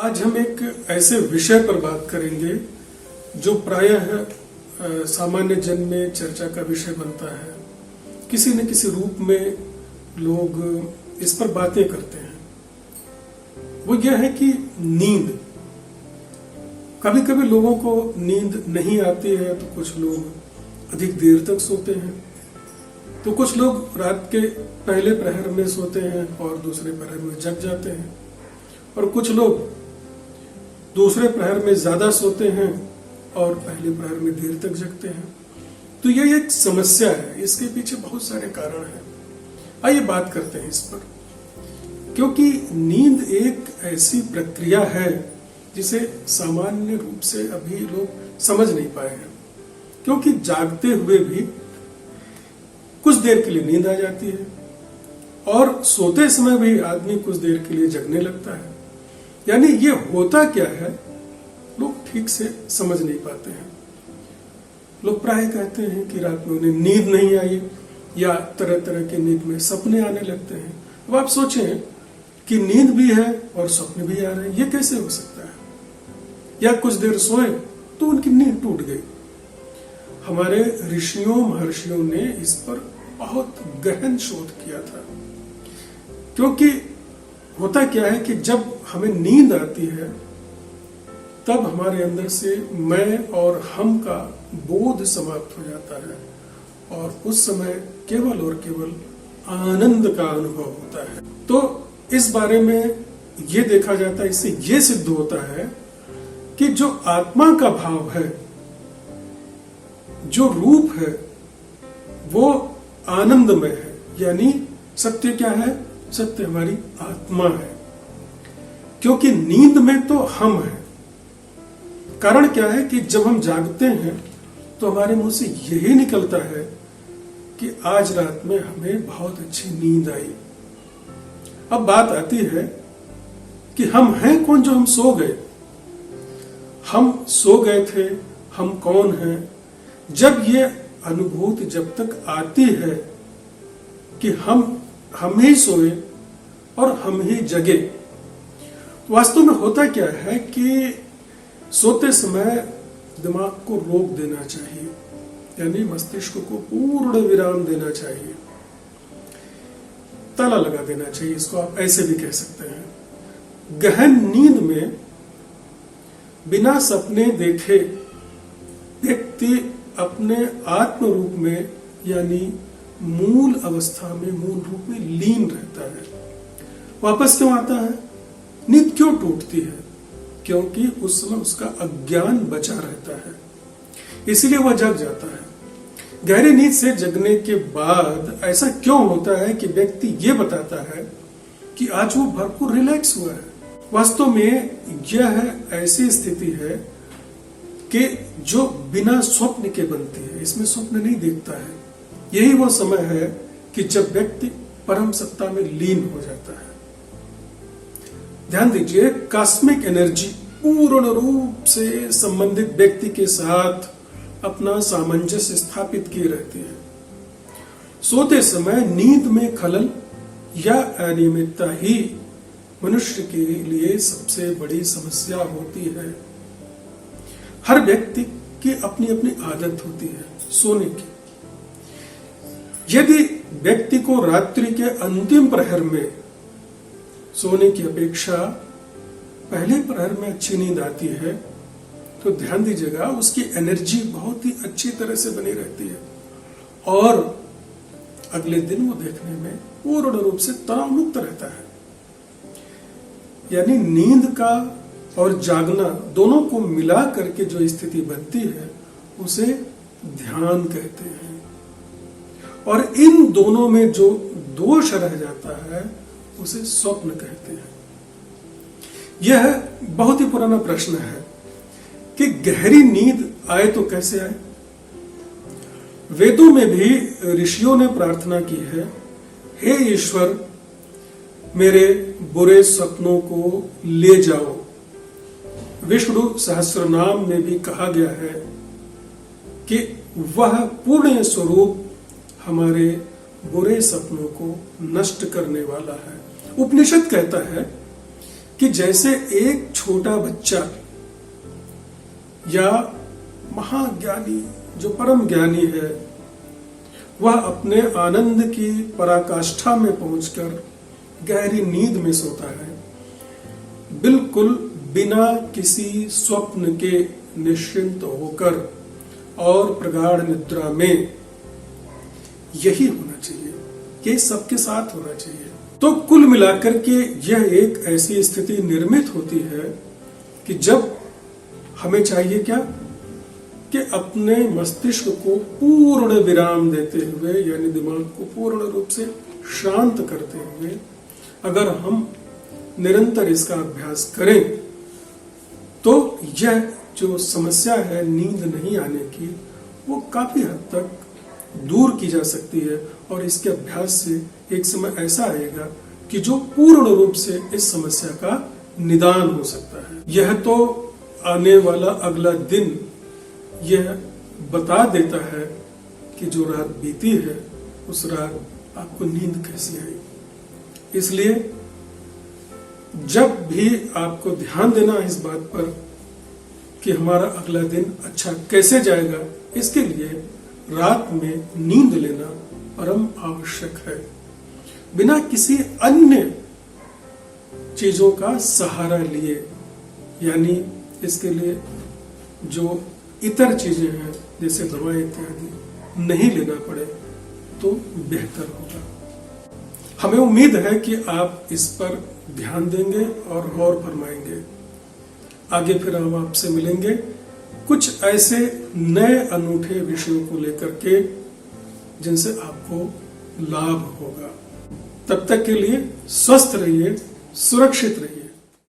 आज हम एक ऐसे विषय पर बात करेंगे जो प्रायः सामान्य जन में चर्चा का विषय बनता है। किसी न किसी रूप में लोग इस पर बातें करते हैं। वो यह है कि नींद। कभी कभी लोगों को नींद नहीं आती है तो कुछ लोग अधिक देर तक सोते हैं, तो कुछ लोग रात के पहले प्रहर में सोते हैं और दूसरे प्रहर में जग जाते हैं, और कुछ लोग दूसरे प्रहर में ज्यादा सोते हैं और पहले प्रहर में देर तक जगते हैं। तो यह एक समस्या है, इसके पीछे बहुत सारे कारण हैं। आइए बात करते हैं इस पर, क्योंकि नींद एक ऐसी प्रक्रिया है जिसे सामान्य रूप से अभी लोग समझ नहीं पाए हैं। क्योंकि जागते हुए भी कुछ देर के लिए नींद आ जाती है और सोते समय भी आदमी कुछ देर के लिए जगने लगता है। यानी ये होता क्या है, लोग ठीक से समझ नहीं पाते हैं। लोग प्राय कहते हैं कि रात में उन्हें नींद नहीं आई, या तरह तरह के नींद में सपने आने लगते हैं। अब आप सोचें कि नींद भी है और सपने भी आ रहे हैं, ये कैसे हो सकता है? या कुछ देर सोए तो उनकी नींद टूट गई। हमारे ऋषियों महर्षियों ने इस पर बहुत गहन शोध किया था। क्योंकि होता क्या है कि जब हमें नींद आती है तब हमारे अंदर से मैं और हम का बोध समाप्त हो जाता है, और उस समय केवल और केवल आनंद का अनुभव होता है। तो इस बारे में ये देखा जाता है, इससे ये सिद्ध होता है कि जो आत्मा का भाव है, जो रूप है, वो आनंदमय है। यानी सत्य क्या है? सत्य हमारी आत्मा है। क्योंकि नींद में तो हम हैं। कारण क्या है कि जब हम जागते हैं तो हमारे मुंह से यही निकलता है कि आज रात में हमें बहुत अच्छी नींद आई। अब बात आती है कि हम हैं कौन जो हम सो गए? हम सो गए थे, हम कौन हैं? जब ये अनुभूति जब तक आती है कि हम ही सोए और हम ही जगे, वास्तव में होता क्या है कि सोते समय दिमाग को रोक देना चाहिए, यानी मस्तिष्क को पूर्ण विराम देना चाहिए, ताला लगा देना चाहिए। इसको आप ऐसे भी कह सकते हैं। गहन नींद में बिना सपने देखे व्यक्ति अपने आत्म रूप में, यानी मूल अवस्था में, मूल रूप में लीन रहता है। वापस क्यों आता है? नींद क्यों टूटती है? क्योंकि उस समय उसका अज्ञान बचा रहता है, इसलिए वह जग जाता है। गहरी नींद से जगने के बाद ऐसा क्यों होता है कि व्यक्ति ये बताता है कि आज वो भरपूर रिलैक्स हुआ है? वास्तव में यह ऐसी स्थिति है कि जो बिना स्वप्न के बनती है। इसमें स्वप्न नहीं देखता है। यही वो समय है कि जब व्यक्ति परम सत्ता में लीन हो जाता है। ध्यान दीजिए, कॉस्मिक एनर्जी पूर्ण रूप से संबंधित व्यक्ति के साथ अपना सामंजस्य स्थापित किए रहती है। सोते समय नींद में खलल या अनियमितता ही मनुष्य के लिए सबसे बड़ी समस्या होती है। हर व्यक्ति की अपनी अपनी आदत होती है सोने की। यदि व्यक्ति को रात्रि के अंतिम प्रहर में सोने की अपेक्षा पहले प्रहर में अच्छी नींद आती है, तो ध्यान दीजिएगा, उसकी एनर्जी बहुत ही अच्छी तरह से बनी रहती है और अगले दिन वो देखने में पूर्ण रूप से तनाव मुक्त रहता है। यानी नींद का और जागना दोनों को मिला करके जो स्थिति बनती है उसे ध्यान कहते हैं। और इन दोनों में जो दोष रह जाता है उसे स्वप्न कहते हैं। यह बहुत ही पुराना प्रश्न है कि गहरी नींद आए तो कैसे आए। वेदों में भी ऋषियों ने प्रार्थना की है, हे ईश्वर, मेरे बुरे सपनों को ले जाओ। विष्णु सहस्रनाम में भी कहा गया है कि वह पूर्ण स्वरूप हमारे बुरे सपनों को नष्ट करने वाला है। उपनिषद कहता है कि जैसे एक छोटा बच्चा या महाज्ञानी जो परम ज्ञानी है, वह अपने आनंद की पराकाष्ठा में पहुंचकर गहरी नींद में सोता है, बिल्कुल बिना किसी स्वप्न के निश्चिंत होकर और प्रगाढ़ निद्रा में। यही होना चाहिए, ये सबके साथ होना चाहिए। तो कुल मिलाकर के यह एक ऐसी स्थिति निर्मित होती है कि जब हमें चाहिए क्या कि अपने मस्तिष्क को पूर्ण विराम देते हुए, यानी दिमाग को पूर्ण रूप से शांत करते हुए अगर हम निरंतर इसका अभ्यास करें तो यह जो समस्या है नींद नहीं आने की, वो काफी हद तक दूर की जा सकती है। और इसके अभ्यास से एक समय ऐसा आएगा कि जो पूर्ण रूप से इस समस्या का निदान हो सकता है। यह तो आने वाला अगला दिन यह बता देता है कि जो रात बीती है उस रात आपको नींद कैसी आई। इसलिए जब भी आपको ध्यान देना है इस बात पर कि हमारा अगला दिन अच्छा कैसे जाएगा, इसके लिए रात में नींद लेना परम आवश्यक है, बिना किसी अन्य चीजों का सहारा लिए। यानी इसके लिए जो इतर चीजें हैं जैसे दवाएं इत्यादि नहीं लेना पड़े तो बेहतर होगा। हमें उम्मीद है कि आप इस पर ध्यान देंगे और गौर फरमाएंगे। आगे फिर हम आपसे मिलेंगे कुछ ऐसे नए अनूठे विषयों को लेकर के जिनसे आपको लाभ होगा। तब तक के लिए स्वस्थ रहिए, सुरक्षित रहिए।